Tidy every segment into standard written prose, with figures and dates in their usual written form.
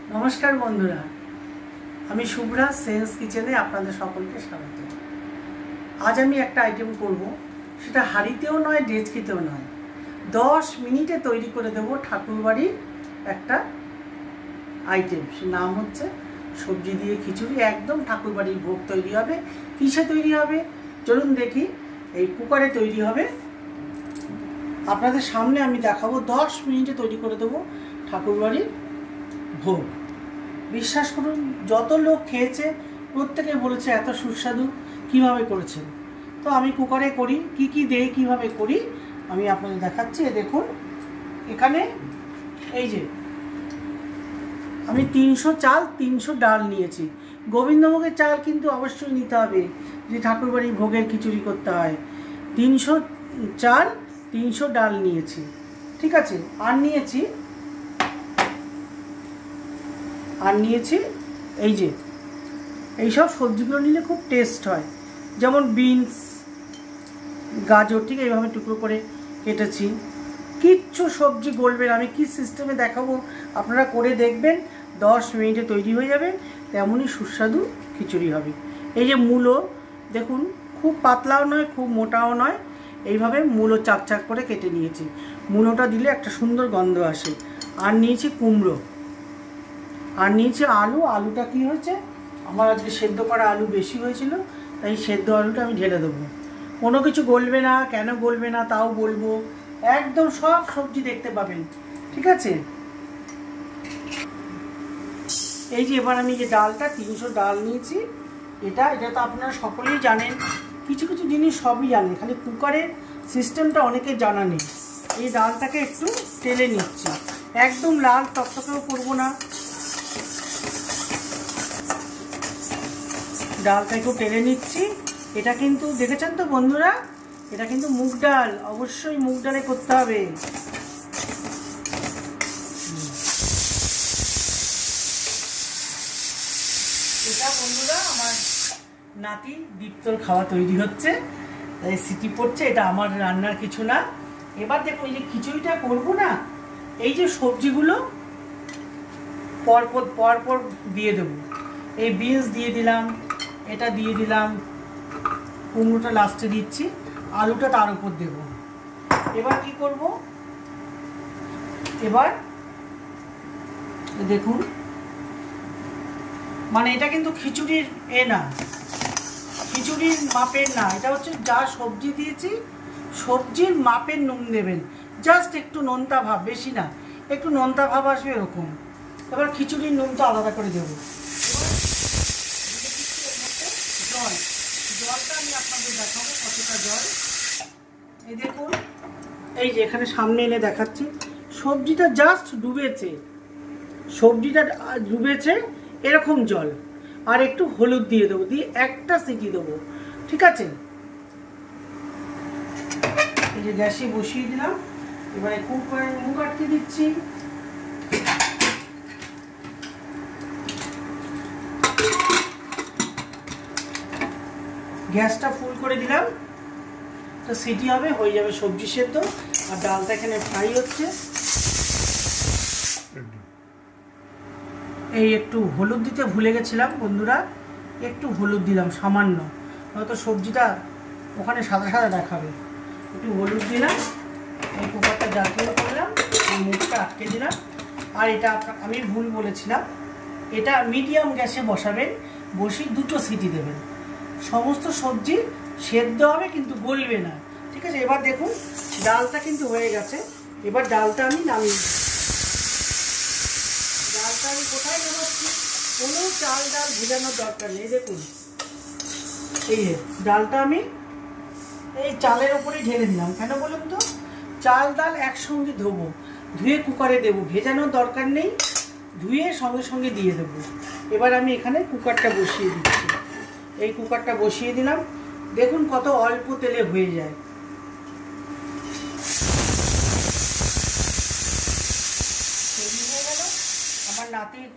नमस्कार बंधुरा आमी शुभ्रा सेंस किचेने आपनादेर सकलके स्वागत। आज आमी एकटा आइटेम करब सेटा हाड़ीतेও नय डेचकितेও नय 10 मिनिटे तैरी करे देब ठाकुरबाड़ीर एकटा आइटेम। से नाम हच्छे सब्जी दिए खिचुड़ी। एकदम ठाकुरबाड़ीर भोग तैरी होबे। किसे तैरी होबे चलुन देखी। এই কুকারে তৈরি হবে। আপনাদের সামনে আমি দেখাবো 10 মিনিটে তৈরি করে দেব ঠাকুরবাড়ির ভোগ। বিশ্বাস করুন যত লোক খেয়েছে প্রত্যেকে বলেছে এত সুস্বাদু কিভাবে করেছেন। তো আমি কুকারে করি, কি কি দেই কিভাবে করি আমি আপনাদের দেখাচ্ছি। দেখুন এখানে এই যে আমি 300 চাল 300 ডাল নিয়েছি। গোবিন্দভোগের চাল কিন্তু অবশ্যই নিতে হবে যে ঠাকুরবাড়ির ভোগের খিচুড়ি করতে হয়। 300 চাল 300 ডাল নিয়েছি, ঠিক আছে। আর নিয়েছি এই যে এই সব সবজিগুলো নিলে খুব টেস্ট হয়, যেমন বিনস, গাজর, ঠিক এইভাবে টুকরো করে কেটেছি। কিচ্ছু সবজি গলবে না। আমি কি সিস্টেমে দেখাবো আপনারা করে দেখবেন, 10 মিনিটে তৈরি হয়ে যাবে। তেমনই সুস্বাদু খিচুড়ি হবে। এই যে মূলো দেখুন, খুব পাতলাও নয় খুব মোটাও নয়, এইভাবে মূলো চাক চাক করে কেটে নিয়েছি। মূলোটা দিলে একটা সুন্দর গন্ধ আসে। আর নিয়েছি কুমড়ো, আর নিয়েছি আলু। আলুটা কি হয়েছে আমার আজকে সেদ্ধ করা আলু বেশি হয়েছিল, তাই সেদ্ধ আলুটা আমি ঢেলে দেবো। কোনো কিছু গলবে না, কেন গলবে না তাও বলবো। একদম সব সবজি দেখতে পাবেন, ঠিক আছে। এই যে এবার আমি যে ডালটা 300 ডাল নিয়েছি, এটা তো আপনারা সকলেই জানেন। কিছু কিছু জিনিস সবই জানেন, খালি কুকারের সিস্টেমটা অনেকে জানা নেই। এই ডালটাকে একটু তেলে নিচ্ছি, একদম লাল টকটকেও করবো না। ডালটা একটু টেনে নিচ্ছি। এটা কিন্তু দেখেছেন তো বন্ধুরা, এটা কিন্তু মুগ ডাল, অবশ্যই মুগ ডালে করতে হবে। এটা বন্ধুরা আমার নাতি দীপ্তর খাওয়া তৈরি হচ্ছে, তাই সিটি পড়ছে। এটা আমার রান্নার কিছু না। এবার দেখো এই যে খিচুড়িটা করবো না, এই যে সবজিগুলো পরপর দিয়ে দেবো। এই বিনস দিয়ে দিলাম, এটা দিয়ে দিলাম, কুমড়োটা লাস্টে দিচ্ছি, আলুটা তার উপর দেব। এবার কি করব, এবার দেখুন মানে এটা কিন্তু খিচুড়ির না, খিচুড়ির মাপের না। এটা হচ্ছে যা সবজি দিয়েছি সবজির মাপের নুন দেবেন। জাস্ট একটু নোনতা ভাব, বেশি না, একটু নোনতা ভাব আসবে এরকম। এবার খিচুড়ির নুনটা আলাদা করে দেবো। জলটা আমি আপনাদের দেখাবো কতটা জল। এই দেখুন এই যে এখানে সামনে এনে দেখাচ্ছি, সবজিটা জাস্ট ডুবেছে, সবজিটা ডুবেছে এরকম জল। আর একটু হলুদ দিয়ে দেবো, দিয়ে একটা সিটি দেবো, ঠিক আছে। এই যে গ্যাসে বসিয়ে দিলাম। এবারে কুকারে মুখ আটকে দিচ্ছি। গ্যাসটা ফুল করে দিলাম, তো সিটি হবে, হয়ে যাবে সবজি সেদ্ধ। আর ডালটা এখানে ফ্রাই হচ্ছে। এই একটু হলুদ দিতে ভুলে গেছিলাম বন্ধুরা, একটু হলুদ দিলাম সামান্য, হয়তো সবজিটা ওখানে সাদা সাদা দেখাবে। একটু হলুদ দিলাম। এই কুকারটা জাতীয় করলাম, এই মুখটা আটকে দিলাম। আর এটা আমি ভুল বলেছিলাম, এটা মিডিয়াম গ্যাসে বসাবেন, বসিয়ে 2টো সিটি দেবেন। সমস্ত সবজি সেদ্ধ হবে কিন্তু গলবে না, ঠিক আছে। এবার দেখুন ডালটা কিন্তু হয়ে গেছে। এবার ডালটা আমি নামিয়ে দিই। ডালটা আমি কোথায় নামাচ্ছি, কোনো চাল ডাল ভেজানোর দরকার নেই। দেখুন এই ডালটা আমি এই চালের ওপরেই ঢেলে দিলাম। কেন বলুন তো, চাল ডাল একসঙ্গে ধোবো, ধুয়ে কুকারে দেবো, ভেজানোর দরকার নেই, ধুয়ে সঙ্গে সঙ্গে দিয়ে দেবো। এবার আমি এখানে কুকারটা বসিয়ে দিচ্ছি। এই কুকারটা বসিয়ে দিলাম। দেখুন কত অল্প তেলে হয়ে যায়। তৈরি হয়ে গেল আমার নাতির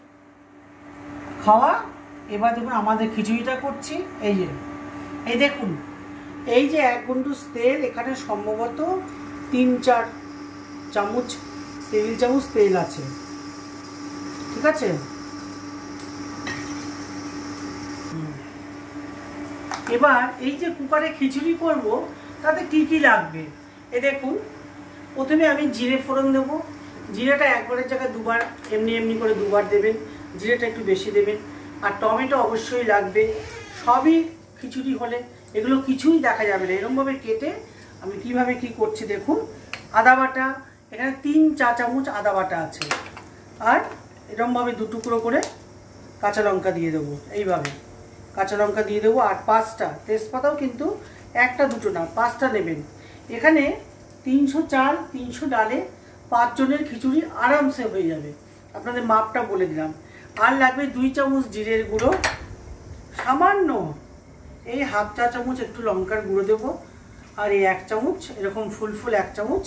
খাওয়া। এবার দেখুন আমাদের খিচুড়িটা করছি। এই দেখুন এই যে 1 গুন্ডুস তেল, এখানে সম্ভবত 3-4 চামচ টেবিল চামচ তেল আছে, ঠিক আছে। এবার এই যে কুকারে খিচুড়ি করব তাতে কি কি লাগবে এ দেখুন। প্রথমে আমি জিরে ফোড়ন দেবো। জিরেটা একবারের জায়গায় দুবার এমনি এমনি করে দুবার দেবেন, জিরেটা একটু বেশি দেবেন। আর টমেটো অবশ্যই লাগবে। সবই খিচুড়ি হলে এগুলো কিছুই দেখা যাবে না, এরকমভাবে কেটে আমি কিভাবে কি করছি দেখুন। আদা বাটা, এখানে 3 চা চামচ আদা বাটা আছে। আর এরকমভাবে 2 টুকরো করে কাঁচা লঙ্কা দিয়ে দেবো, এইভাবে কাঁচা লঙ্কা দিয়ে দেবো। আর 5টা তেজপাতাও কিন্তু 1টা 2টো না 5টা নেবেন। এখানে 300 চাল 300 ডালে 5 জনের খিচুড়ি আরামসে হয়ে যাবে, আপনাদের মাপটা বলে দিলাম। আর লাগবে 2 চামচ জিরের গুঁড়ো, সামান্য এই হাফ চা চামচ একটু লঙ্কার গুঁড়ো দেবো। আর এই 1 চামচ এরকম ফুল 1 চামচ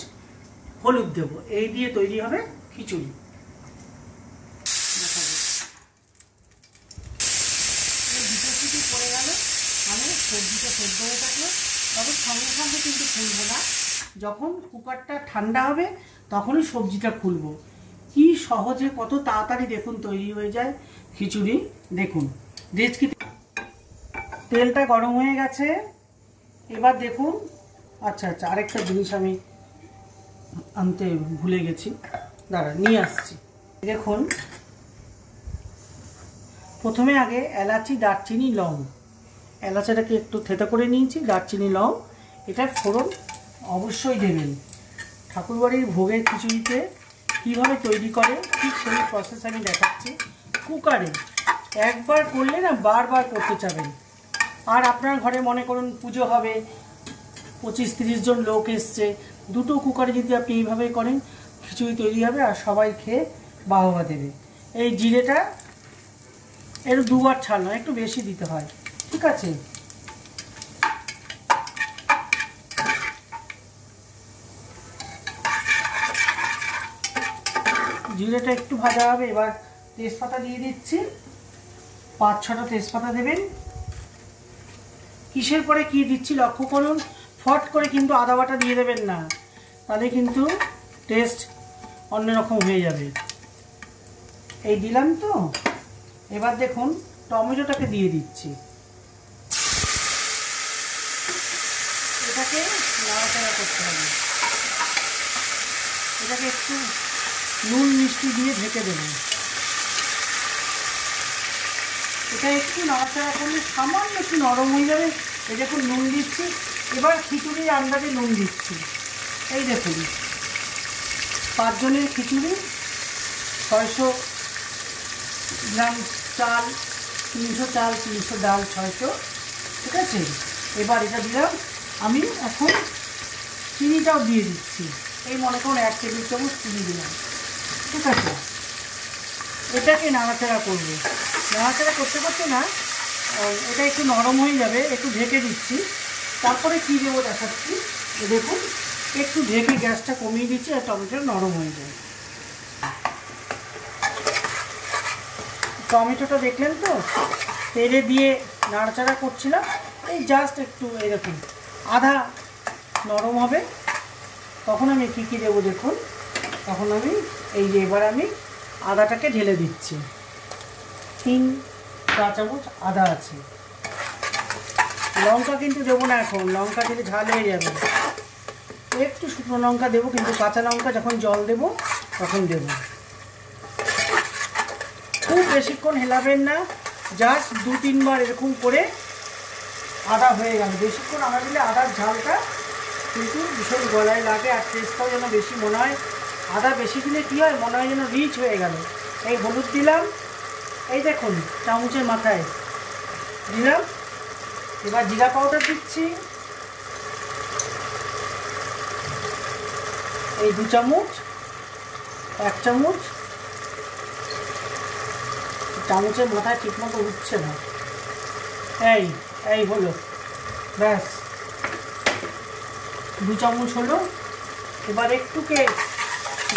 হলুদ দেবো। এই দিয়ে তৈরি হবে খিচুড়ি। পড়ে গেল মানে সবজিটা সেদ্ধ হয়ে থাকলো, তবে সঙ্গে সঙ্গে কিন্তু খুলবো না, যখন কুকারটা ঠান্ডা হবে তখনই সবজিটা খুলবো। কি সহজে কত তাড়াতাড়ি দেখুন তৈরি হয়ে যায় খিচুড়ি। দেখুন ডেচকি তেলটা গরম হয়ে গেছে। এবার দেখুন, আচ্ছা আরেকটা জিনিস আমি আনতে ভুলে গেছি, দাঁড়া নিয়ে আসছি। দেখুন প্রথমে আগে এলাচি দারচিনি লং, এলাচাটাকে একটু থেতো করে নিয়েছি, দারচিনি লং এটা ফোড়ন অবশ্যই দেবেন। ঠাকুরবাড়ির ভোগের খিচুড়িতে কীভাবে তৈরি করে ঠিক সেই প্রসেস আমি দেখাচ্ছি। কুকারে একবার করলে না বারবার করতে চাবেন। আর আপনার ঘরে মনে করুন পুজো হবে, 25-30 জন লোক এসছে, 2টো কুকারে যদি আপনি এইভাবে করেন খিচুড়ি তৈরি হবে আর সবাই খেয়ে বাহবা দেবে। এই জিরেটা এর 2বার ছাড় নয়, একটু বেশি দিতে হয়, ঠিক আছে। জিরেটা একটু ভাজা হবে। এবার তেজপাতা দিয়ে দিচ্ছি, 5-6টা তেজপাতা দেবেন। কিসের পরে কি দিচ্ছি লক্ষ্য করুন, ফট করে কিন্তু আদা বাটা দিয়ে দেবেন না, তাহলে কিন্তু টেস্ট অন্যরকম হয়ে যাবে। এই দিলাম তো। এবার দেখুন টমেটোটাকে দিয়ে দিচ্ছি, এটাকে নাড়াচাড়া করতে হবে। এটাকে একটু নুন মিষ্টি দিয়ে ঢেকে দেবেন। এটা একটু নাড়াচাড়া করলে সামান্য একটু নরম হয়ে যাবে। এই দেখুন নুন দিচ্ছি, এবার খিচুড়ির আন্দাজে নুন দিচ্ছি। এই দেখুন 5 জনের খিচুড়ি, 600 গ্রাম চাল, 300 চাল 300 ডাল 600, ঠিক আছে। এবার এটা দিলাম। আমি এখন চিনিটাও দিয়ে দিচ্ছি, এই মনে করুন 1 টেবিল চামচ চিনি দিলাম, ঠিক আছে। এটাকে নাড়াচাড়া করবো, নাড়াচাড়া করতে করতে না এটা একটু নরম হয়ে যাবে, একটু ঢেকে দিচ্ছি। তারপরে কী দেবো দেখাচ্ছি। দেখুন একটু ঢেকে গ্যাসটা কমিয়ে দিচ্ছি আর টমেটো নরম হয়ে যায়। টমেটোটা দেখলেন তো, তেলে দিয়ে নাড়াচাড়া করছিলাম, এই জাস্ট একটু এরকম আধা নরম হবে, তখন আমি কী কী দেবো দেখুন। তখন আমি এই যে এবার আমি আদাটাকে ঢেলে দিচ্ছি, 3 চা চামচ আদা আছে। লঙ্কা কিন্তু দেবো না এখন, লঙ্কা দিলে ঝাল হয়ে যাবে। একটু শুকনো লঙ্কা দেবো, কিন্তু কাঁচা লঙ্কা যখন জল দেবো তখন দেবো। খুব বেশিক্ষণ হেলাবেন না, জাস্ট 2-3 বার এরকম করে আদা হয়ে গেল। বেশিক্ষণ আদা দিলে আদার ঝালটা কিন্তু ভীষণ গলায় লাগে আর টেস্টটাও যেন বেশি মনে হয়। আদা বেশি দিলে কী হয়, মনে হয় যেন রিচ হয়ে গেল। এই হলুদ দিলাম, এই দেখুন চামচের মাথায় দিলাম। এবার জিরা পাউডার দিচ্ছি, এই 2 চামচ, 1 চামচ, চামচের মাথায় ঠিকমতো উঠছে না, এই হলো, ব্যাস 2 চামচ হলো। এবার একটুকে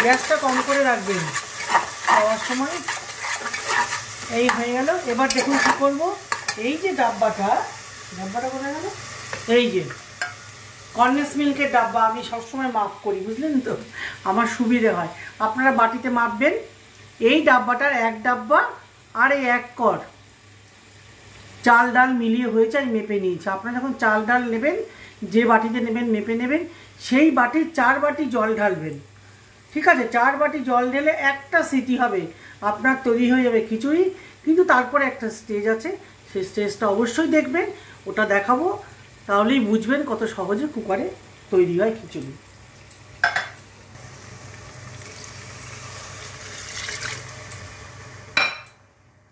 গ্যাসটা কম করে রাখবেন খাওয়ার সময়। এই হয়ে গেল। এবার দেখুন কী করবো, এই যে ডাব্বাটা কোথায় গেল, এই যে কনডেন্স মিল্কের ডাব্বা আমি সবসময় মাপ করি, বুঝলেন তো, আমার সুবিধে হয়। আপনারা বাটিতে মাপবেন। এই ডাব্বাটার 1 ডাব্বা আর এই 1 কর চাল ডাল মিলিয়ে হয়েছে, আমি মেপে নিয়েছি। আপনারা যখন চাল ডাল নেবেন, যে বাটিতে নেবেন মেপে নেবেন, সেই বাটির 4 বাটি জল ঢালবেন। ঠিক আছে, 4 বাটি জল ঢেলে একটা সিটি হবে, আপনার তৈরি হয়ে যাবে খিচুড়ি। কিন্তু তারপরে একটা স্টেজ আছে, সেই স্টেজটা অবশ্যই দেখবেন, ওটা দেখাবো, তাহলেই বুঝবেন কত সহজে কুকারে তৈরি হয় খিচুড়ি।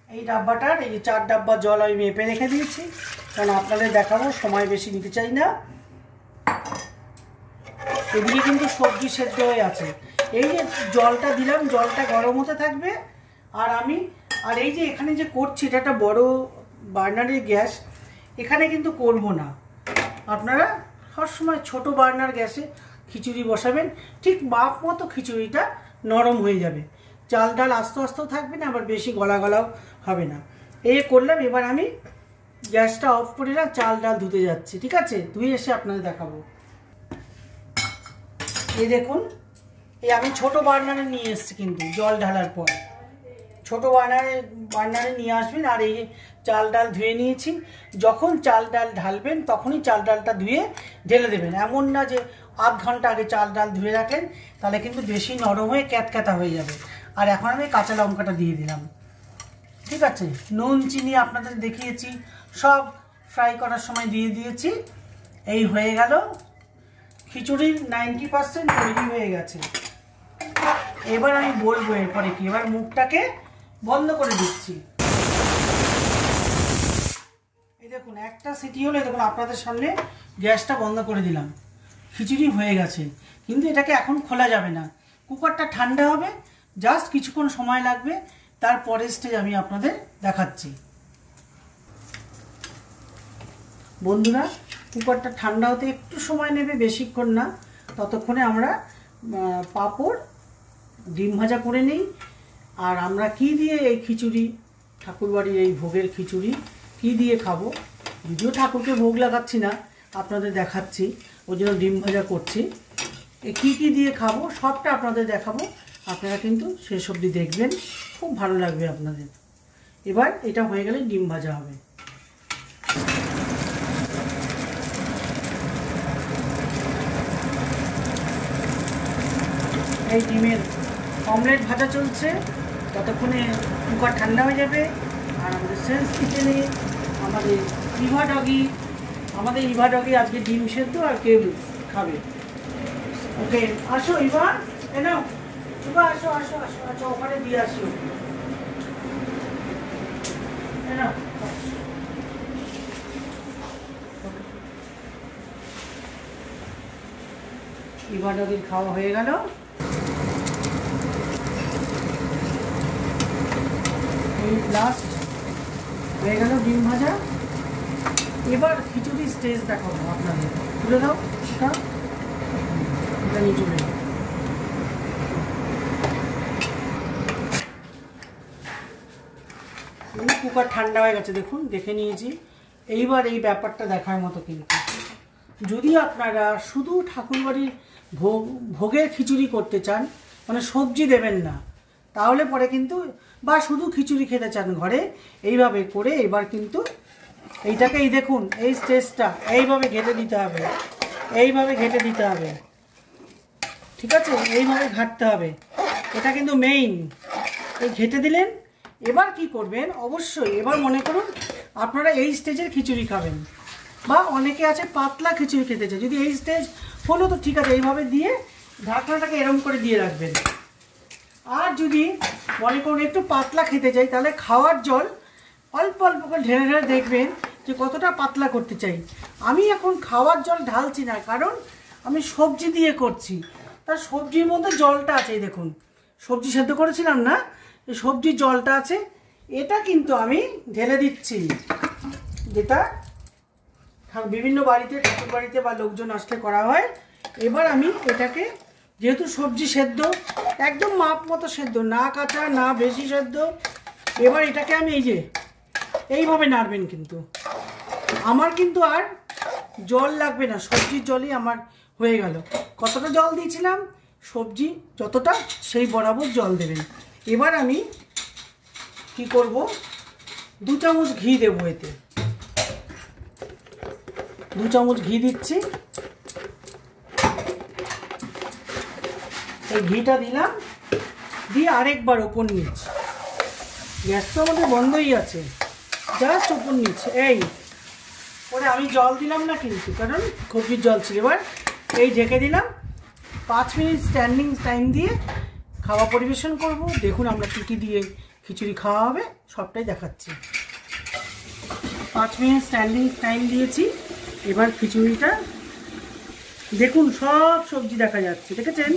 এই ডাব্বাটার এই 4 ডাব্বা জল আমি মেপে রেখে দিয়েছি, কারণ আপনাদের দেখাবো, সময় বেশি নিতে চাই না। এদিকে কিন্তু সবজি সেদ্ধ হয়ে আছে। এই যে জলটা দিলাম, জলটা গরম হতে থাকবে। আর এই যে এখানে যে করছি, এটা একটা বড় বার্নারের গ্যাস, এখানে কিন্তু করব না। আপনারা সবসময় ছোট বার্নার গ্যাসে খিচুড়ি বসাবেন, ঠিক মাপ মতো খিচুড়িটা নরম হয়ে যাবে। চাল ডাল আস্তে আস্তেও থাকবে না, আবার বেশি গলা গলাও হবে না। এই করলাম। এবার আমি গ্যাসটা অফ করে না চাল ডাল ধুতে যাচ্ছি। ঠিক আছে, ধুয়ে এসে আপনাদের দেখাবো। এই দেখুন, এই আমি ছোট বার্নারে নিয়ে এসেছি, কিন্তু জল ঢালার পর ছোট বার্নারে নিয়ে আসবেন। আর এই চাল ডাল ধুয়ে নিয়েছি। যখন চাল ডাল ঢালবেন তখনই চাল ডালটা ধুয়ে ঢেলে দেবেন। এমন না যে আধ ঘন্টা আগে চাল ডাল ধুয়ে রাখেন, তাহলে কিন্তু বেশি নরম হয়ে ক্যাতক্যাতা হয়ে যাবে। আর এখন আমি কাঁচা লঙ্কাটা দিয়ে দিলাম। ঠিক আছে, নুন চিনি আপনাদের দেখিয়েছি, সব ফ্রাই করার সময় দিয়ে দিয়েছি। এই হয়ে গেল খিচুড়ির 90% তৈরি হয়ে গেছে। এবার আমি বলবো এরপরে কি। এবার মুখটাকে বন্ধ করে দিচ্ছি। এই দেখুন, একটা সিটি হলে দেখুন আপনাদের সামনে গ্যাসটা বন্ধ করে দিলাম। খিচুড়ি হয়ে গেছে, কিন্তু এটাকে এখন খোলা যাবে না, কুকারটা ঠান্ডা হবে, জাস্ট কিছুক্ষণ সময় লাগবে। তারপরের স্টেজ আমি আপনাদের দেখাচ্ছি। বন্ধুরা, কুকারটা ঠান্ডা হতে একটু সময় নেবে, বেশিক্ষণ না। ততক্ষণে আমরা পাঁপড় ডিম ভাজা করে নিই। আর আমরা কি দিয়ে এই খিচুড়ি, ঠাকুরবাড়ির এই ভোগের খিচুড়ি কি দিয়ে খাবো, যদিও ঠাকুরকে ভোগ লাগাচ্ছি না, আপনাদের দেখাচ্ছি, ওই জন্য ডিম ভাজা করছি। কী কী দিয়ে খাবো সবটা আপনাদের দেখাবো। আপনারা কিন্তু শেষ অবধি দেখবেন, খুব ভালো লাগবে আপনাদের। এবার এটা হয়ে গেলে ডিম ভাজা হবে। এই ডিমের অমলেট ভাজা চলছে, ততক্ষণে কুকার ঠান্ডা হয়ে যাবে। আর আমাদের সেন্স কিচেনে আমাদের ইভা ডগি আজকে ডিম সেদ্ধ আর কেউ খাবে। ওকে, আসো ইভা, নাও ইভা, আসো আসো আসো, আচ্ছা ওখানে দিয়ে আসো। ইভা ডগির খাওয়া হয়ে গেল। এই লাস্ট হয়ে গেল ডিম ভাজা। এবার খিচুড়ি স্টেজ দেখাবো আপনাদের। তুলে দাও সেটা, এটা নিয়ে চলে যাও। কুকার ঠান্ডা হয়ে গেছে, দেখুন, দেখে নিয়েছি। এইবার এই ব্যাপারটা দেখার মতো কিন্তু, যদি আপনারা শুধু ঠাকুরবাড়ির ভোগের খিচুড়ি করতে চান, মানে সবজি দেবেন না, তাহলে পরে কিন্তু, বা শুধু খিচুড়ি খেতে চান ঘরে, এইভাবে করে এবার কিন্তু এইটাকে, এই দেখুন এই স্টেজটা এইভাবে ঘেটে দিতে হবে, এইভাবে ঘেটে দিতে হবে। ঠিক আছে, এইভাবে ঘাটতে হবে, এটা কিন্তু মেইন। এই ঘেটে দিলেন। এবার কি করবেন, অবশ্যই এবার মনে করুন আপনারা এই স্টেজের খিচুড়ি খাবেন, বা অনেকে আছে পাতলা খিচুড়ি খেতে চায়। যদি এই স্টেজ হলো তো ঠিক আছে, এইভাবে দিয়ে ঢাকনাটাকে এরম করে দিয়ে রাখবেন। আর যদি মনে করুন একটু পাতলা খেতে চাই, তাহলে খাওয়ার জল অল্প অল্প করে ঢেলে ঢেলে দেখবেন যে কতটা পাতলা করতে চাই। আমি এখন খাওয়ার জল ঢালছি না, কারণ আমি সবজি দিয়ে করছি। তার সবজির মধ্যে জলটা আছে, দেখুন সবজি সেদ্ধ করেছিলাম না, এই সবজির জলটা আছে, এটা কিন্তু আমি ঢেলে দিচ্ছি। যেটা বিভিন্ন বাড়িতে, ঠাকুর বাড়িতে বা লোকজন আসলে করা হয়। এবার আমি এটাকে, যেহেতু সবজি সেদ্ধ, একদম মাপ মতো সেদ্ধ, না কাঁচা না বেশি সেদ্ধ, এবার এটাকে আমি এই যে এইভাবে নাড়বেন। কিন্তু আমার কিন্তু আর জল লাগবে না, সবজির জলই আমার হয়ে গেল। কতটা জল দিয়েছিলাম, সবজি যতটা সেই বরাবর জল দেবেন। এবার আমি কি করব, 2 চামচ ঘি দেবো এতে। 2 চামচ ঘি দিচ্ছি। এই ঘিটা দিলাম, দিয়ে আরেকবার ওপর নিচ, গ্যাস তো আমাদের বন্ধই আছে, জাস্ট ওপর নিচ এই করে। আমি জল দিলাম না কিন্তু, কারণ কফির জল ছিল। এবার এই ঢেকে দিলাম, 5 মিনিট স্ট্যান্ডিং টাইম দিয়ে খাওয়া পরিবেশন করব। দেখুন আমরা কী কী দিয়ে খিচুড়ি খাওয়া হবে সবটাই দেখাচ্ছি। 5 মিনিট স্ট্যান্ডিং টাইম দিয়েছি। এবার খিচুড়িটা দেখুন, সব সবজি দেখা যাচ্ছে, দেখেছেন?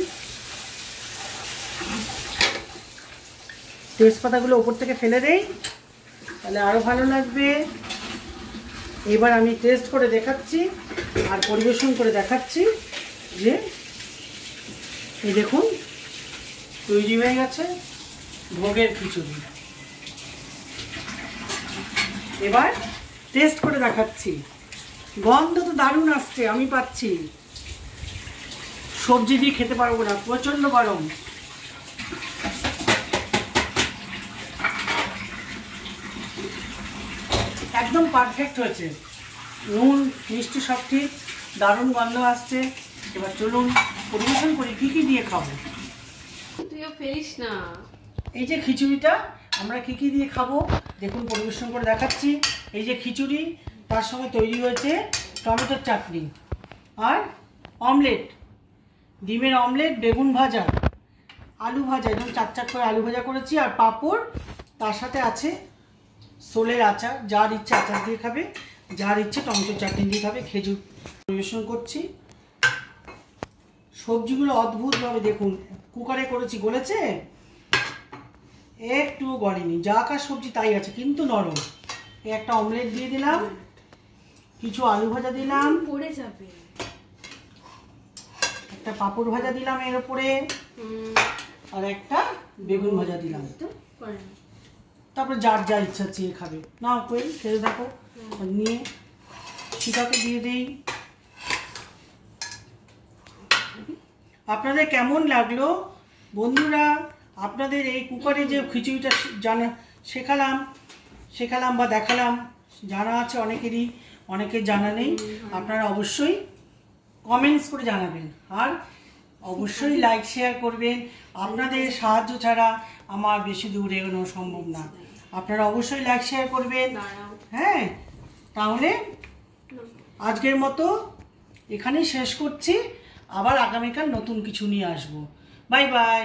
তেজপাতাগুলো ওপর থেকে ফেলে দেই, তাহলে আরও ভালো লাগবে। এবার আমি টেস্ট করে দেখাচ্ছি আর পরিবেশন করে দেখাচ্ছি যে এই দেখুন তৈরি হয়ে গেছে ভোগের খিচুড়ি। এবার টেস্ট করে দেখাচ্ছি। গন্ধ তো দারুণ আসছে, আমি পাচ্ছি। সবজি দিয়ে খেতে পারবো না, প্রচণ্ড গরম। একদম পারফেক্ট হয়েছে, নুন মিষ্টি সব ঠিক, দারুণ গন্ধ আসছে। এবার চলুন পরিবেশন করি কী কী দিয়ে খাবো। তুইও ফেলিস না। এই যে খিচুড়িটা আমরা কী কী দিয়ে খাবো দেখুন, পরিবেশন করে দেখাচ্ছি। এই যে খিচুড়ি, তার সঙ্গে তৈরি হয়েছে টমেটোর চাটনি আর অমলেট, ডিমের অমলেট, বেগুন ভাজা, আলু ভাজা, একদম চার করে আলু ভাজা করেছি, আর পাঁপড়। তার সাথে আছে সোলের আচার, যার ইচ্ছে আচার দিয়ে খাবে, যার ইচ্ছে টমেটোর চাটনি দিয়ে খাবে। খেজুর পরিবেশন করছি। সবজিগুলো অদ্ভুতভাবে দেখুন, কুকারে করেছি, গলেছে? একটু গলেনি, যা কার সবজি তাই আছে, কিন্তু নরম। একটা অমলেট দিয়ে দিলাম, কিছু আলু ভাজা দিলাম, পড়ে যাবে, একটা পাঁপড় ভাজা দিলাম এর উপরে, আর একটা বেগুন ভাজা দিলাম। তারপরে যার যা ইচ্ছা চেয়ে খাবে। নাও কই খেয়ে দেখো। নিয়ে শিকাকে দিয়ে দেই। আপনাদের কেমন লাগলো বন্ধুরা? আপনাদের এই কুকারে যে খিচুড়িটা শেখালাম বা দেখালাম, জানা আছে অনেকেরই, অনেকের জানা নেই। আপনারা অবশ্যই কমেন্টস করে জানাবেন, আর অবশ্যই লাইক শেয়ার করবেন। আপনাদের সাহায্য ছাড়া আমার বেশি দূর এগোনো সম্ভব না। আপনারা অবশ্যই লাইক শেয়ার করবেন। হ্যাঁ, তাহলে আজকের মতো এখানেই শেষ করছি। আবার আগামীকাল নতুন কিছু নিয়ে আসবো। Bye bye.